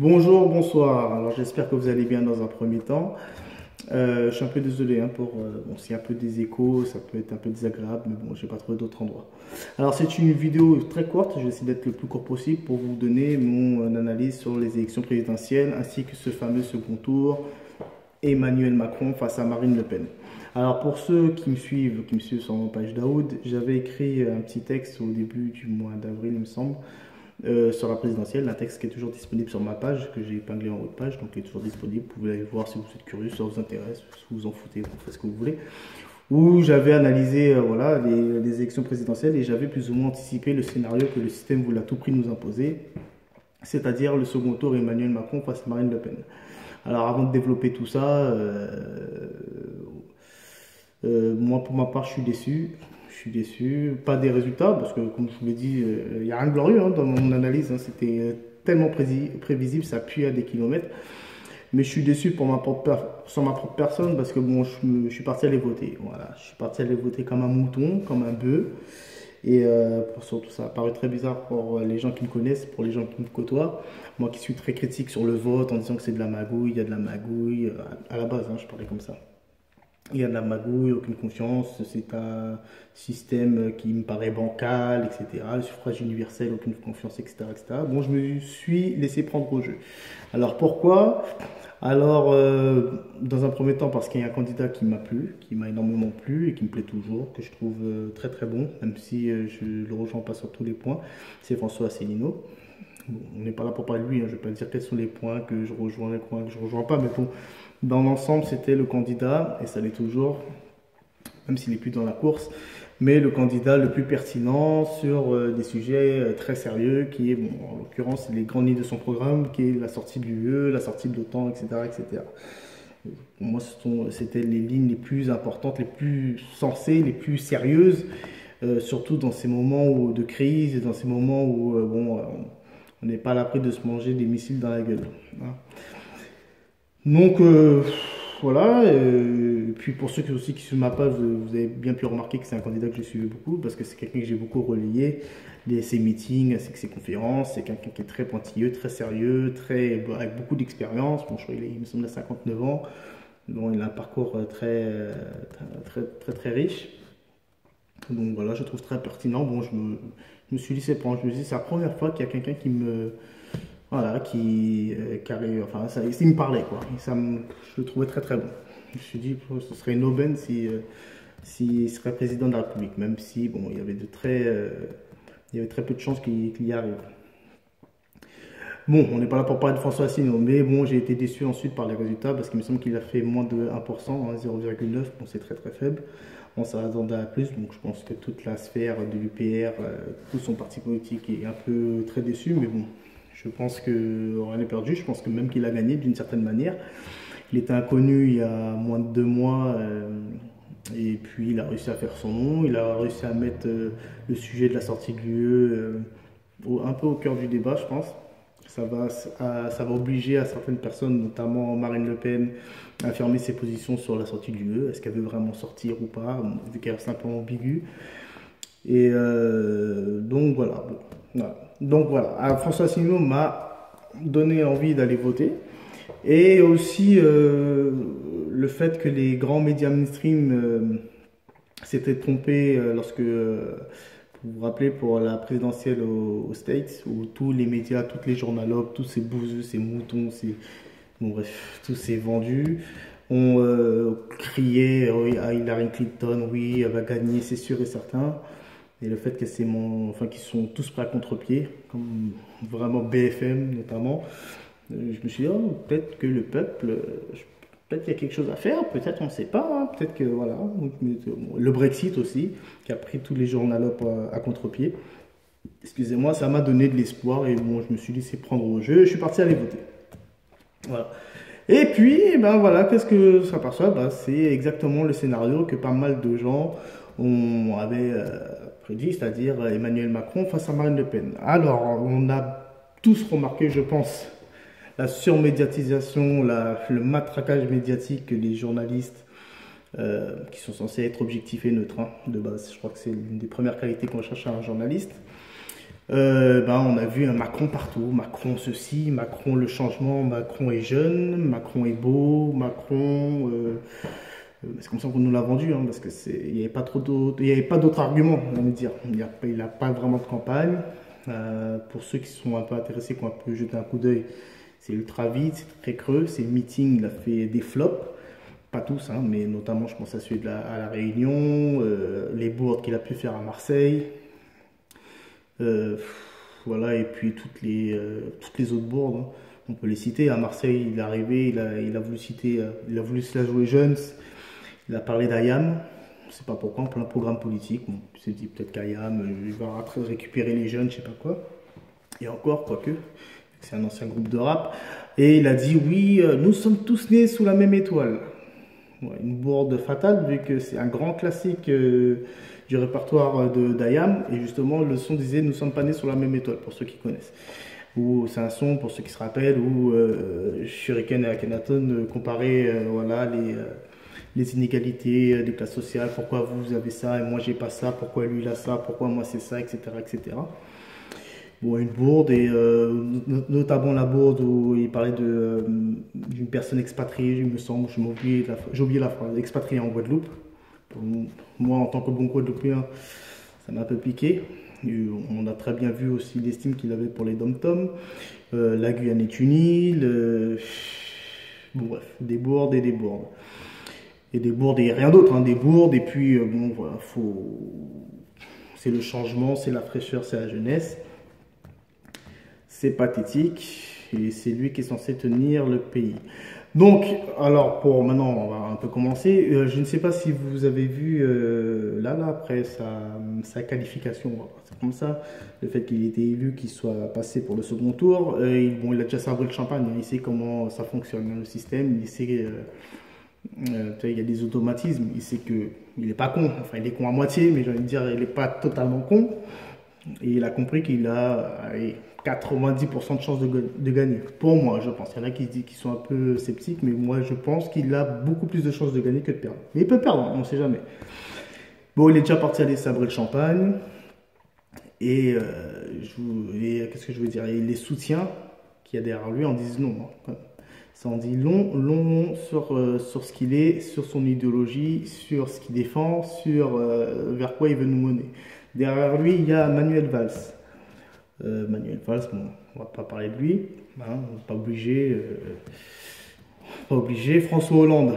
Bonjour, bonsoir. Alors j'espère que vous allez bien dans un premier temps. Je suis un peu désolé pour bon, s'il y a un peu des échos, ça peut être un peu désagréable, mais bon, j'ai pas trouvé d'autre endroit. Alors c'est une vidéo très courte, je vais essayer d'être le plus court possible pour vous donner mon analyse sur les élections présidentielles ainsi que ce fameux second tour, Emmanuel Macron face à Marine Le Pen. Alors pour ceux qui me suivent sur mon page Daoud, j'avais écrit un petit texte au début du mois d'avril, il me semble, sur la présidentielle, un texte qui est toujours disponible sur ma page, que j'ai épinglé en haut de page, donc il est toujours disponible. Vous pouvez aller voir si vous êtes curieux, si ça vous intéresse, si vous vous en foutez, vous faites ce que vous voulez. Où j'avais analysé voilà, les élections présidentielles et j'avais plus ou moins anticipé le scénario que le système voulait à tout prix nous imposer, c'est-à-dire le second tour Emmanuel Macron face à Marine Le Pen. Alors avant de développer tout ça, moi pour ma part je suis déçu. Je suis déçu, pas des résultats, parce que comme je vous l'ai dit, il n'y a rien de glorieux dans mon analyse, c'était tellement prévisible, ça pue à des kilomètres. Mais je suis déçu sur ma propre personne, parce que bon, je suis parti aller voter. Voilà, je suis parti aller voter comme un mouton, comme un bœuf. Et surtout, ça a paru très bizarre pour les gens qui me connaissent, pour les gens qui me côtoient. Moi qui suis très critique sur le vote en disant que c'est de la magouille, il y a de la magouille. À la base, je parlais comme ça. Il y a de la magouille, aucune confiance, c'est un système qui me paraît bancal, etc. Le suffrage universel, aucune confiance, etc., etc. Bon, je me suis laissé prendre au jeu. Alors pourquoi? Alors, dans un premier temps, parce qu'il y a un candidat qui m'a plu, qui m'a énormément plu et qui me plaît toujours, que je trouve très très bon, même si je ne le rejoins pas sur tous les points, c'est François Asselineau. Bon, on n'est pas là pour parler de lui, je ne vais pas dire quels sont les points que je rejoins, les points que je ne rejoins pas, mais bon, dans l'ensemble, c'était le candidat, et ça l'est toujours, même s'il n'est plus dans la course, mais le candidat le plus pertinent sur des sujets très sérieux, qui est, bon, en l'occurrence, les grandes lignes de son programme, qui est la sortie de l'UE, la sortie de l'OTAN, etc., etc. Pour moi, c'était les lignes les plus importantes, les plus sensées, les plus sérieuses, surtout dans ces moments de crise et dans ces moments où bon, on n'est pas à l'abri de se manger des missiles dans la gueule. Hein. Donc voilà, et puis pour ceux qui aussi qui suivent ma page, vous avez bien pu remarquer que c'est un candidat que je suivais beaucoup parce que c'est quelqu'un que j'ai beaucoup relayé, ses meetings, ainsi que ses conférences, c'est quelqu'un qui est très pointilleux, très sérieux, avec beaucoup d'expérience. Bon, je crois qu'il me semble à 59 ans, donc il a un parcours très riche. Donc voilà, je trouve très pertinent. Bon, je me suis laissé prendre, je me dis c'est la première fois qu'il y a quelqu'un qui me voilà, enfin, il me parlait, quoi. Je le trouvais très très bon. Je me suis dit, ce serait une aubaine s'il serait président de la République, même si, bon, il y avait très peu de chances qu'il y arrive. Bon, on n'est pas là pour parler de François Asselineau, mais bon, j'ai été déçu ensuite par les résultats parce qu'il me semble qu'il a fait moins de 1%, 0,9%, bon, c'est très très faible. On s'attendait à plus, donc je pense que toute la sphère de l'UPR, tout son parti politique est un peu très déçu, mais bon, je pense que rien n'est perdu. Je pense que même qu'il a gagné d'une certaine manière. Il était inconnu il y a moins de 2 mois. Et puis il a réussi à faire son nom. Il a réussi à mettre le sujet de la sortie de l'UE un peu au cœur du débat, je pense. Ça va obliger à certaines personnes, notamment Marine Le Pen, à affirmer ses positions sur la sortie de l'UE. Est-ce qu'elle veut vraiment sortir ou pas, vu qu'elle reste un peu ambiguë. Et donc voilà. Bon, voilà. Donc voilà, François Asselineau m'a donné envie d'aller voter. Et aussi le fait que les grands médias mainstream s'étaient trompés lorsque, vous vous rappelez, pour la présidentielle aux States, où tous les médias, toutes les journalopes, tous ces bouseux, ces moutons, bon, bref, tous ces vendus, ont crié oui, à Hillary Clinton, oui, elle va gagner, c'est sûr et certain. Et le fait que enfin, qu'ils sont tous prêts à contre-pied, comme vraiment BFM notamment, je me suis dit, oh, peut-être que le peuple, peut-être qu'il y a quelque chose à faire, peut-être on ne sait pas, hein, peut-être que voilà. Le Brexit aussi, qui a pris tous les journalopes à contre-pied. Excusez-moi, ça m'a donné de l'espoir et bon, je me suis laissé prendre au jeu, je suis parti aller voter. Voilà. Et puis, ben voilà, qu'est-ce que ça s'aperçoit? Ben, c'est exactement le scénario que pas mal de gens avaient prédit, c'est-à-dire Emmanuel Macron face à Marine Le Pen. Alors, on a tous remarqué, je pense, la surmédiatisation, le matraquage médiatique que les journalistes, qui sont censés être objectifs et neutres, hein, de base. Je crois que c'est l'une des premières qualités qu'on cherche à un journaliste. On a vu un Macron partout. Macron ceci, Macron le changement, Macron est jeune, Macron est beau, Macron. C'est comme ça qu'on nous l'a vendu, hein, parce que il n'y avait pas trop d'autres, il y avait pas d'autres arguments, on va dire. Il n'a pas vraiment de campagne. Pour ceux qui sont un peu intéressés, qui ont un peu jeté un coup d'œil, c'est ultra vite, c'est très creux. Ses meetings, il a fait des flops. Pas tous, hein, mais notamment je pense à celui à La Réunion, les boards qu'il a pu faire à Marseille. Euh, voilà, et puis toutes les autres boards, hein. On peut les citer. À Marseille, il est arrivé, il a voulu citer, il a voulu se la jouer jeunes. Il a parlé d'Ayam. Je ne sais pas pourquoi, pour un programme politique. Bon, il s'est dit peut-être qu'Ayam, il va récupérer les jeunes, je sais pas quoi. Et encore, quoique, c'est un ancien groupe de rap. Et il a dit oui, nous sommes tous nés sous la même étoile. Ouais, une bourde fatale, vu que c'est un grand classique du répertoire d'Ayam. Et justement, le son disait nous sommes pas nés sur la même étoile, pour ceux qui connaissent. Ou c'est un son, pour ceux qui se rappellent, où Shuriken et Akhenaton comparaient voilà, les inégalités des classes sociales, pourquoi vous avez ça et moi j'ai pas ça, pourquoi lui il a ça, pourquoi moi c'est ça, etc. etc. Bon, une bourde, et notamment la bourde où il parlait d'une personne expatriée, il me semble, j'ai oublié la phrase, expatriée en Guadeloupe. Moi, en tant que bon Guadeloupéen, ça m'a un peu piqué. Et on a très bien vu aussi l'estime qu'il avait pour les dom-toms. La Guyane est une île. Bon, bref, des bourdes et des bourdes. Et des bourdes et rien d'autre, hein, des bourdes. Et puis, bon, voilà, c'est le changement, c'est la fraîcheur, c'est la jeunesse. C'est pathétique. Et c'est lui qui est censé tenir le pays. Donc, alors, pour maintenant, on va un peu commencer. Je ne sais pas si vous avez vu, après sa qualification, c'est comme ça, le fait qu'il ait été élu, qu'il soit passé pour le second tour. Bon, il a déjà sabré le champagne, il sait comment ça fonctionne, le système, il sait, il y a des automatismes, il sait qu'il n'est pas con, enfin, il est con à moitié, mais j'ai envie de dire, il n'est pas totalement con. Et il a compris qu'il a 90% de chances de gagner. Pour moi, je pense. Il y en a qui sont un peu sceptiques, mais moi, je pense qu'il a beaucoup plus de chances de gagner que de perdre. Mais il peut perdre, on ne sait jamais. Bon, il est déjà parti aller sabrer le champagne. Et, qu'est-ce que je veux dire? Et les soutiens qu'il y a derrière lui en disent non, hein. Ça en dit long sur ce qu'il est, sur son idéologie, sur ce qu'il défend, sur vers quoi il veut nous mener. Derrière lui, il y a Manuel Valls. Manuel Valls, bon, on va pas parler de lui, hein, on n'est pas obligé. Pas obligé. François Hollande,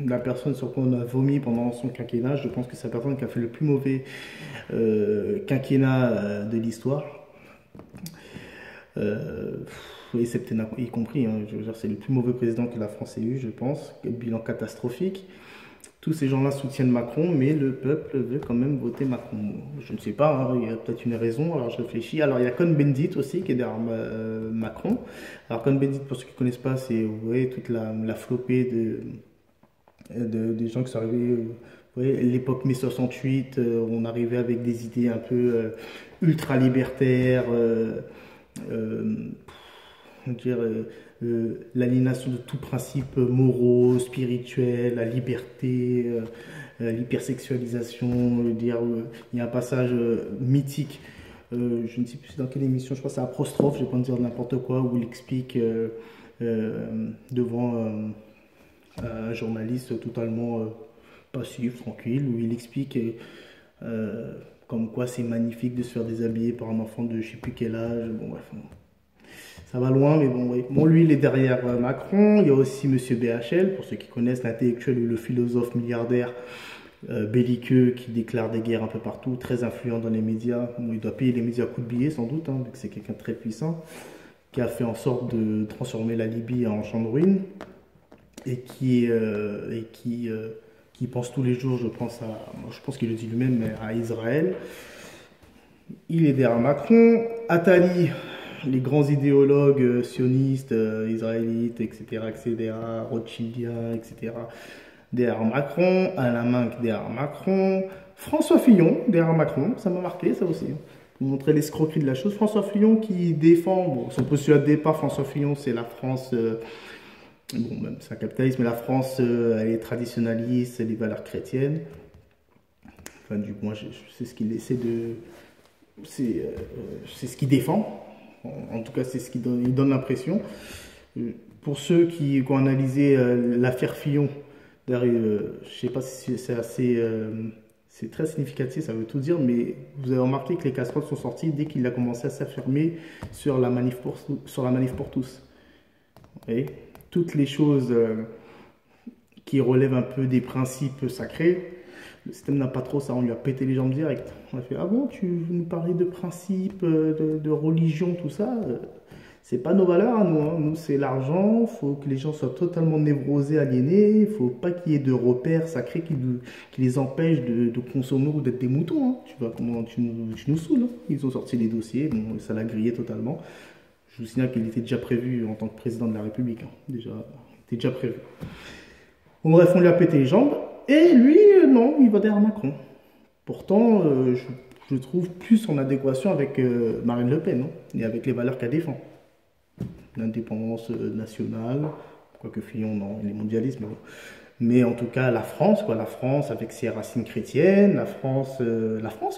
la personne sur qui on a vomi pendant son quinquennat, je pense que c'est la personne qui a fait le plus mauvais quinquennat de l'histoire. Et septennat y compris, hein, je veux dire, c'est le plus mauvais président que la France ait eu, je pense. Bilan catastrophique. Tous ces gens-là soutiennent Macron, mais le peuple veut quand même voter Macron. Je ne sais pas, hein, il y a peut-être une raison, alors je réfléchis. Alors il y a Cohn-Bendit aussi qui est derrière Macron. Alors Cohn-Bendit, pour ceux qui ne connaissent pas, c'est, vous voyez, toute la flopée des gens qui sont arrivés. Vous voyez, l'époque mai 68, on arrivait avec des idées un peu ultra-libertaires, l'aliénation de tout principe moraux, spirituel, la liberté, l'hypersexualisation. Il y a un passage mythique, je ne sais plus dans quelle émission, je crois que c'est Apostrophe, je ne vais pas me dire n'importe quoi, où il explique devant un journaliste totalement passif, tranquille, où il explique comme quoi c'est magnifique de se faire déshabiller par un enfant de je ne sais plus quel âge. Bon, bref. Ça va loin, mais bon, oui. Bon, lui, il est derrière Macron. Il y a aussi M. BHL, pour ceux qui connaissent l'intellectuel ou le philosophe milliardaire belliqueux qui déclare des guerres un peu partout, très influent dans les médias. Bon, il doit payer les médias à coups de billets, sans doute, hein, donc c'est quelqu'un de très puissant, qui a fait en sorte de transformer la Libye en champ de ruines et qui pense tous les jours, je pense qu'il le dit lui-même, à Israël. Il est derrière Macron. Attali, les grands idéologues sionistes, israélites, etc., Rothschildiens, etc., derrière Macron. Alain Minc derrière Macron. François Fillon derrière Macron, ça m'a marqué ça aussi. Pour montrer l'escroquerie de la chose. François Fillon qui défend, bon, son postulat de départ, François Fillon, c'est la France, bon, même c'est un capitaliste, mais la France, elle est traditionnaliste, c'est des valeurs chrétiennes. Enfin, du moins, c'est ce qu'il essaie c'est ce qu'il défend. En tout cas, c'est ce qu'il donne, il donne l'impression. Pour ceux qui ont analysé l'affaire Fillon, je ne sais pas si c'est assez, c'est très significatif, ça veut tout dire, mais vous avez remarqué que les casseroles sont sorties dès qu'il a commencé à s'affirmer sur la manif pour tous. Et toutes les choses qui relèvent un peu des principes sacrés, le système n'a pas trop ça, on lui a pété les jambes direct. On a fait, ah bon, tu veux nous parler de principes, de religion, tout ça c'est pas nos valeurs à nous, hein. Nous c'est l'argent, il faut que les gens soient totalement névrosés, aliénés, il faut pas qu'il y ait de repères sacrés qui les empêchent de consommer ou d'être des moutons, hein. Tu vois comment tu nous saoules, hein. Ils ont sorti les dossiers, bon, ça l'a grillé totalement. Je vous signale qu'il était déjà prévu en tant que président de la République, hein. Déjà, il était déjà prévu. Bon, bref, on lui a pété les jambes, et lui, non, il va derrière Macron. Pourtant, je trouve plus en adéquation avec Marine Le Pen, hein, et avec les valeurs qu'elle défend. L'indépendance nationale, quoique Fillon, non, il est mondialiste, mais bon. Mais en tout cas, la France, quoi, la France avec ses racines chrétiennes, la France,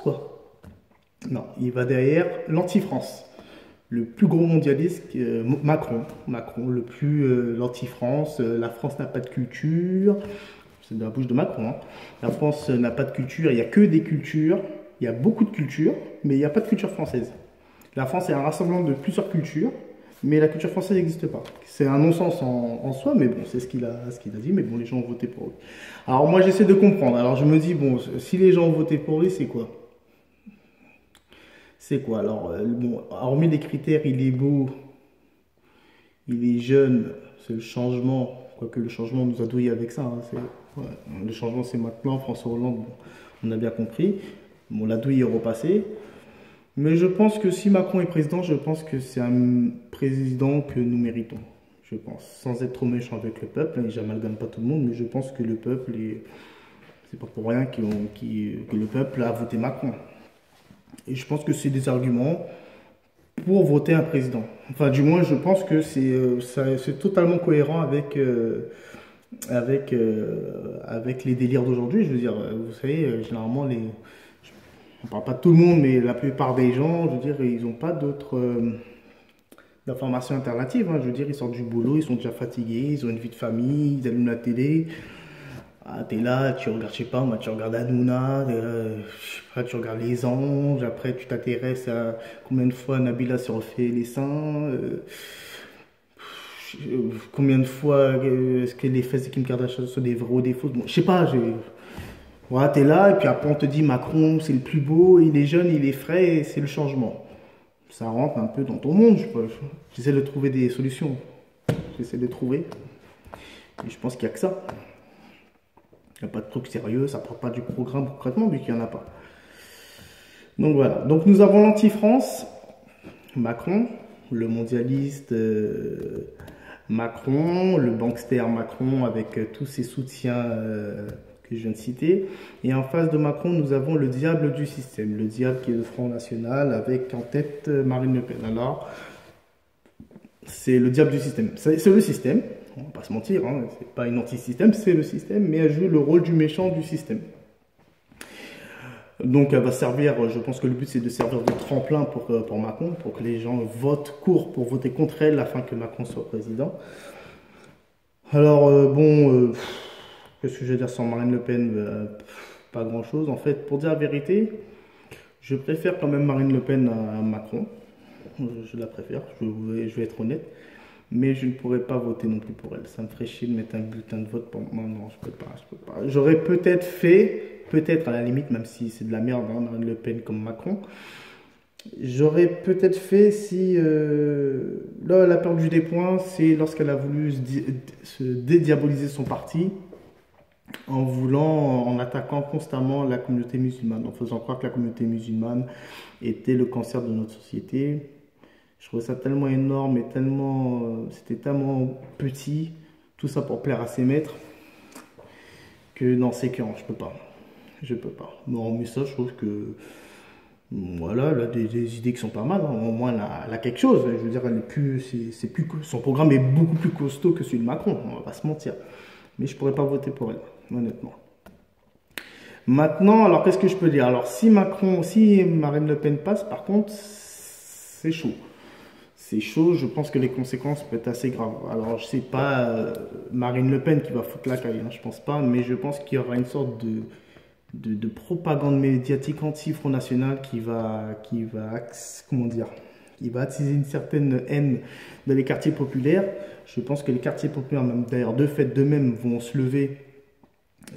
quoi. Non, il va derrière l'anti-France. Le plus gros mondialiste, Macron, le plus l'anti-France. La France n'a pas de culture, c'est de la bouche de Macron, hein. La France n'a pas de culture, il n'y a que des cultures, il y a beaucoup de cultures, mais il n'y a pas de culture française. La France est un rassemblement de plusieurs cultures, mais la culture française n'existe pas. C'est un non-sens en soi, mais bon, c'est ce qu'il a dit, mais bon, les gens ont voté pour lui. Alors moi, j'essaie de comprendre. Alors je me dis, bon, si les gens ont voté pour lui, c'est quoi? C'est quoi? Alors, bon, hormis les critères, il est beau, il est jeune, c'est le changement, quoique le changement nous a douillé avec ça, hein, ouais, le changement c'est maintenant, François Hollande, bon, on a bien compris, bon, la douille est repassée. Mais je pense que si Macron est président, je pense que c'est un président que nous méritons. Je pense, sans être trop méchant avec le peuple, et j'amalgame pas tout le monde, mais je pense que le peuple c'est pas pour rien que le peuple a voté Macron. Et je pense que c'est des arguments pour voter un président. Enfin, du moins, je pense que c'est totalement cohérent avec les délires d'aujourd'hui. Je veux dire, vous savez, généralement on ne parle pas de tout le monde, mais la plupart des gens, je veux dire, ils n'ont pas d'autres informations alternatives, hein. Je veux dire, ils sortent du boulot, ils sont déjà fatigués, ils ont une vie de famille, ils allument la télé. Ah, t'es là, tu regardes, je sais pas, moi, tu regardes Hanouna, après tu regardes Les Anges, après tu t'intéresses à combien de fois Nabila se refait les seins, combien de fois est-ce que les fesses de Kim Kardashian sont des vrais ou des fausses. Bon, je sais pas, voilà, t'es là, et puis après on te dit Macron c'est le plus beau, il est jeune, il est frais, et c'est le changement. Ça rentre un peu dans ton monde, j'essaie de trouver des solutions. J'essaie de trouver. Et je pense qu'il n'y a que ça. Il n'y a pas de truc sérieux, ça ne prend pas du programme concrètement, vu qu'il n'y en a pas. Donc voilà. Donc nous avons l'anti-France, Macron, le mondialiste Macron, le bankster Macron avec tous ses soutiens que je viens de citer. Et en face de Macron, nous avons le diable du système, le diable qui est le Front National avec en tête Marine Le Pen. Alors, c'est le diable du système. C'est le système, on va pas se mentir, hein, c'est pas une anti-système, c'est le système, mais elle joue le rôle du méchant du système. Donc elle va servir, je pense que le but c'est de servir de tremplin pour Macron, pour que les gens courent pour voter contre elle afin que Macron soit président. Alors bon, qu'est-ce que je vais dire sur Marine Le Pen? Pas grand chose. En fait, pour dire la vérité, je préfère quand même Marine Le Pen à Macron. Je la préfère, je vais être honnête. Mais je ne pourrais pas voter non plus pour elle. Ça me ferait chier de mettre un bulletin de vote pour moi. Non, je peux pas. J'aurais peut-être fait, peut-être à la limite, même si c'est de la merde, hein, Marine Le Pen comme Macron. J'aurais peut-être fait si... là, elle a perdu des points, c'est lorsqu'elle a voulu se dédiaboliser son parti en attaquant constamment la communauté musulmane, en faisant croire que la communauté musulmane était le cancer de notre société. Je trouvais ça tellement énorme et c'était tellement petit, tout ça pour plaire à ses maîtres, que non, c'est écœurant, je peux pas. Non, mais ça, je trouve que, voilà, elle a des idées qui sont pas mal, hein. Au moins elle a quelque chose, je veux dire, son programme est beaucoup plus costaud que celui de Macron, on va pas se mentir. Mais je pourrais pas voter pour elle, honnêtement. Maintenant, alors qu'est-ce que je peux dire? Alors si Marine Le Pen passe, par contre, c'est chaud. C'est chaud, je pense que les conséquences peuvent être assez graves. Alors, je sais pas Marine Le Pen qui va foutre la caille, hein, je pense pas, mais je pense qu'il y aura une sorte de propagande médiatique anti-Front National comment dire, qui va attiser une certaine haine dans les quartiers populaires. Je pense que les quartiers populaires, même d'ailleurs, de fait d'eux-mêmes, vont se lever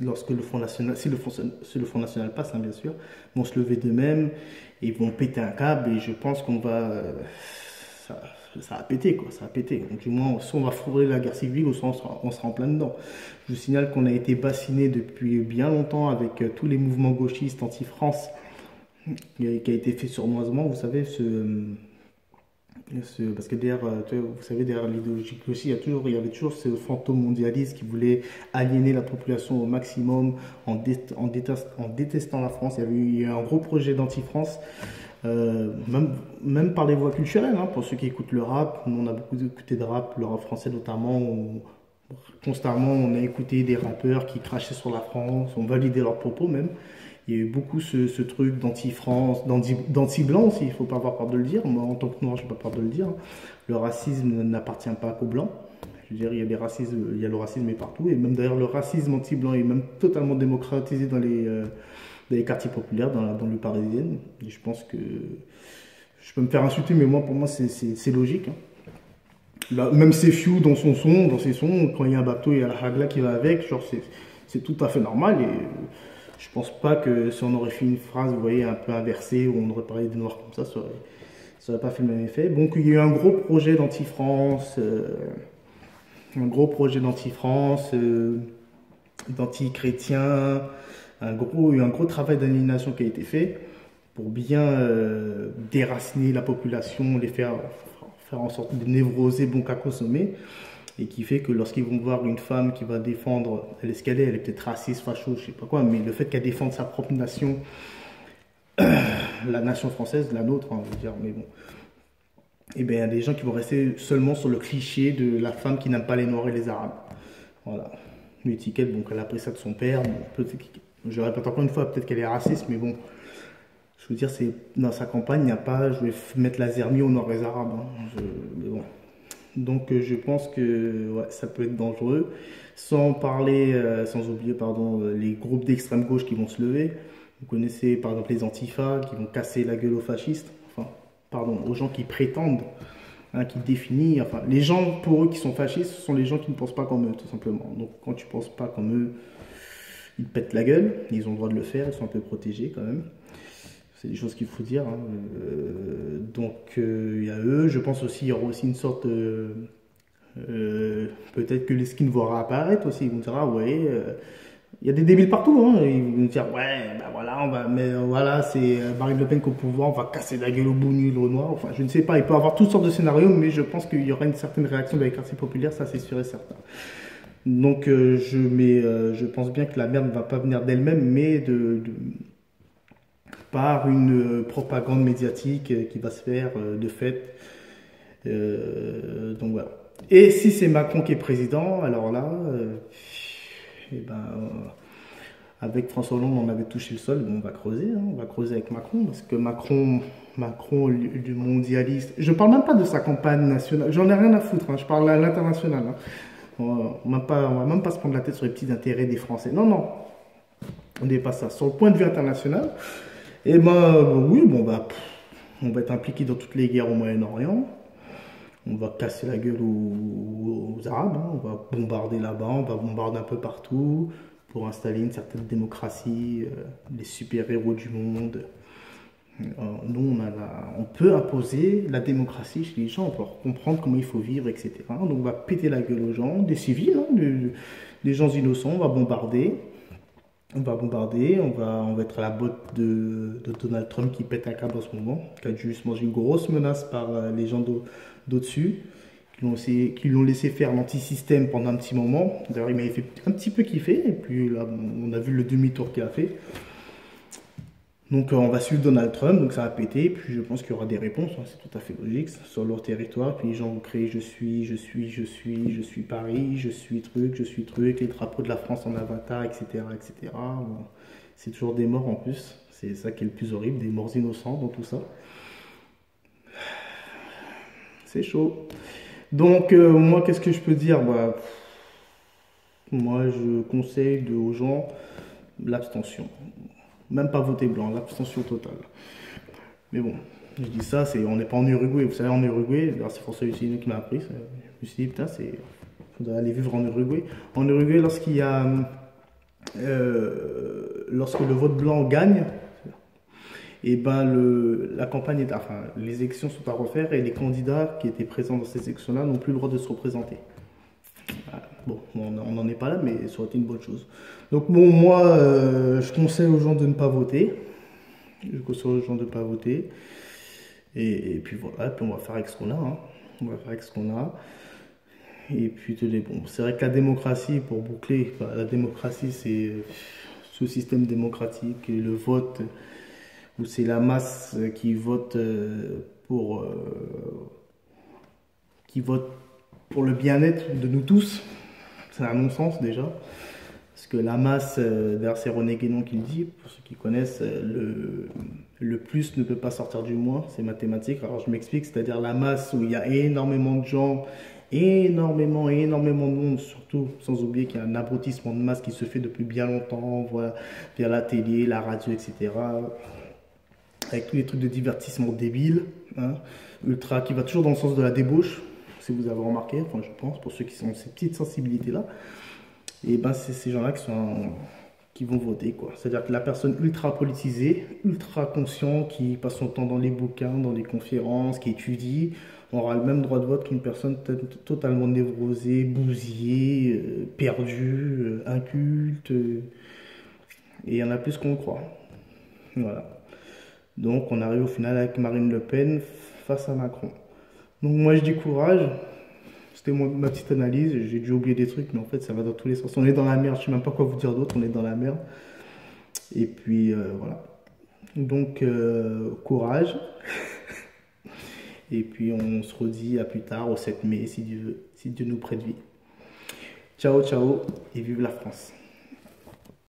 lorsque le Front National, si le Front National passe, hein, bien sûr, vont se lever d'eux-mêmes et vont péter un câble. Et je pense qu'on va, ça, ça va péter, quoi, ça va péter. Donc, du moins, soit on va fourrer la guerre civile, ou soit on sera en plein dedans. Je vous signale qu'on a été bassiné depuis bien longtemps avec tous les mouvements gauchistes anti-France qui a été fait sournoisement. Vous savez, parce que derrière, vous savez, derrière l'idéologie gauchiste, il y avait toujours ce fantôme mondialiste qui voulait aliéner la population au maximum en détestant la France. Il y a eu un gros projet d'anti-France, même par les voies culturelles, hein, pour ceux qui écoutent le rap. Nous, on a beaucoup écouté de rap, le rap français notamment. Constamment, on a écouté des rappeurs qui crachaient sur la France, on validait leurs propos même. Il y a eu beaucoup ce truc d'anti-France, d'anti-blanc aussi, il ne faut pas avoir peur de le dire. Moi, en tant que noir, je n'ai pas peur de le dire. Le racisme n'appartient pas qu'aux blancs. Je veux dire, il y a le racisme est partout. Et même d'ailleurs, le racisme anti-blanc est même totalement démocratisé dans les quartiers populaires, dans la banlieue parisienne. Et je pense que je peux me faire insulter, mais pour moi, c'est logique. Hein. Là, même Sefiu dans ses sons, quand il y a un bateau, il y a la hagla qui va avec, genre c'est tout à fait normal. Et je pense pas que si on aurait fait une phrase, vous voyez, un peu inversée, où on aurait parlé des Noirs comme ça aurait pas fait le même effet. Donc il y a eu un gros projet d'anti-France, d'anti-chrétien, il y a eu un gros travail d'aliénation qui a été fait pour bien déraciner la population, les faire en sorte de névroser, bon qu'à consommer, et qui fait que lorsqu'ils vont voir une femme qui va défendre, elle est peut-être raciste, facho, je sais pas quoi, mais le fait qu'elle défende sa propre nation, la nation française, la nôtre, hein, je veux dire, mais bon, et bien il y a des gens qui vont rester seulement sur le cliché de la femme qui n'aime pas les Noirs et les Arabes. Voilà, une étiquette, bon, qu'elle a pris ça de son père, bon, je répète encore une fois, peut-être qu'elle est raciste, mais bon, je veux dire, dans sa campagne, il n'y a pas, je vais mettre la zermie aux Noirs et aux Arabes, hein, mais bon. Donc je pense que ouais, ça peut être dangereux, sans oublier pardon, les groupes d'extrême gauche qui vont se lever. Vous connaissez par exemple les Antifa qui vont casser la gueule aux fascistes, enfin pardon, aux gens qui prétendent, hein, qui définissent, enfin les gens pour eux qui sont fascistes, ce sont les gens qui ne pensent pas comme eux tout simplement. Donc quand tu ne penses pas comme eux, ils te pètent la gueule, ils ont le droit de le faire, ils sont un peu protégés quand même. C'est des choses qu'il faut dire. Hein. Donc, il y a eux. Je pense aussi qu'il y aura aussi une sorte. Peut-être que les skins vont réapparaître aussi. Ils vont dire, ah ouais, il y a des débiles partout. Hein. Ils vont dire, ouais, ben voilà, voilà, c'est Marine Le Pen qu'au pouvoir, on va casser la gueule au bout nul, au noir. Enfin, je ne sais pas, il peut y avoir toutes sortes de scénarios, mais je pense qu'il y aura une certaine réaction dans les quartiers populaires, ça c'est sûr et certain. Donc, je pense bien que la merde ne va pas venir d'elle-même, mais par une propagande médiatique qui va se faire de fait. Donc voilà. Et si c'est Macron qui est président, alors là, avec François Hollande, on avait touché le sol, bon, on va creuser, hein, on va creuser avec Macron, parce que Macron, du mondialiste, je parle même pas de sa campagne nationale, j'en ai rien à foutre, hein, je parle à l'international. Hein. On va même pas se prendre la tête sur les petits intérêts des Français. Non, non, on dépasse ça. Sur le point de vue international, et oui, on va être impliqué dans toutes les guerres au Moyen-Orient. On va casser la gueule aux Arabes. Hein. On va bombarder là-bas, on va bombarder un peu partout pour installer une certaine démocratie, les super-héros du monde. Nous, on peut imposer la démocratie chez les gens, on peut leur comprendre comment il faut vivre, etc. Donc on va péter la gueule aux gens, des civils, hein, des gens innocents, on va bombarder. On va être à la botte de Donald Trump qui pète un câble en ce moment, qui a dû se manger une grosse menace par les gens d'au-dessus, qui l'ont laissé faire l'anti-système pendant un petit moment. D'ailleurs, il m'avait fait un petit peu kiffer, et puis là, on a vu le demi-tour qu'il a fait. Donc on va suivre Donald Trump, donc ça va péter, puis je pense qu'il y aura des réponses, hein, c'est tout à fait logique, sur leur territoire, puis les gens vont créer je suis Paris, je suis truc, les drapeaux de la France en avatar, etc. etc. Bon. C'est toujours des morts en plus. C'est ça qui est le plus horrible, des morts innocents dans tout ça. C'est chaud. Donc, moi, qu'est-ce que je peux dire? Bah, moi, je conseille aux gens l'abstention. Même pas voter blanc, l'abstention totale. Mais bon, je dis ça, on n'est pas en Uruguay. Vous savez, en Uruguay, c'est François Lucien qui m'a appris. Je me suis dit, putain, faudrait aller vivre en Uruguay. En Uruguay, lorsque le vote blanc gagne, et ben la campagne les élections sont à refaire et les candidats qui étaient présents dans ces élections-là n'ont plus le droit de se représenter. Bon, on n'en est pas là, mais ça aurait été une bonne chose. Donc bon, moi, je conseille aux gens de ne pas voter. Je conseille aux gens de ne pas voter. Et puis voilà, puis on va faire avec ce qu'on a. Hein. On va faire avec ce qu'on a. Et puis, bon, c'est vrai que la démocratie, pour boucler, la démocratie, c'est ce système démocratique et le vote, où c'est la masse qui vote pour le bien-être de nous tous. C'est un non-sens déjà. Parce que la masse, d'ailleurs c'est René Guénon qui le dit, pour ceux qui connaissent, le plus ne peut pas sortir du moins, c'est mathématique. Alors je m'explique, c'est-à-dire la masse où il y a énormément de gens, énormément de monde, surtout sans oublier qu'il y a un abrutissement de masse qui se fait depuis bien longtemps, voilà, via la télé, la radio, etc. Avec tous les trucs de divertissement débiles, hein, ultra, qui va toujours dans le sens de la débauche, si vous avez remarqué, enfin je pense, pour ceux qui ont ces petites sensibilités-là. Et ben c'est ces gens-là qui vont voter, quoi. C'est-à-dire que la personne ultra politisée, ultra conscient, qui passe son temps dans les bouquins, dans les conférences, qui étudie, aura le même droit de vote qu'une personne totalement névrosée, bousillée, perdue, inculte. Et il y en a plus qu'on le croit. Voilà. Donc on arrive au final avec Marine Le Pen face à Macron. Donc moi je dis courage. C'était ma petite analyse, j'ai dû oublier des trucs, mais en fait ça va dans tous les sens. On est dans la merde, je sais même pas quoi vous dire d'autre, on est dans la merde. Et puis voilà. Donc courage. Et puis on se redit à plus tard, au 7 mai, si Dieu nous prête vie. Ciao, ciao, et vive la France.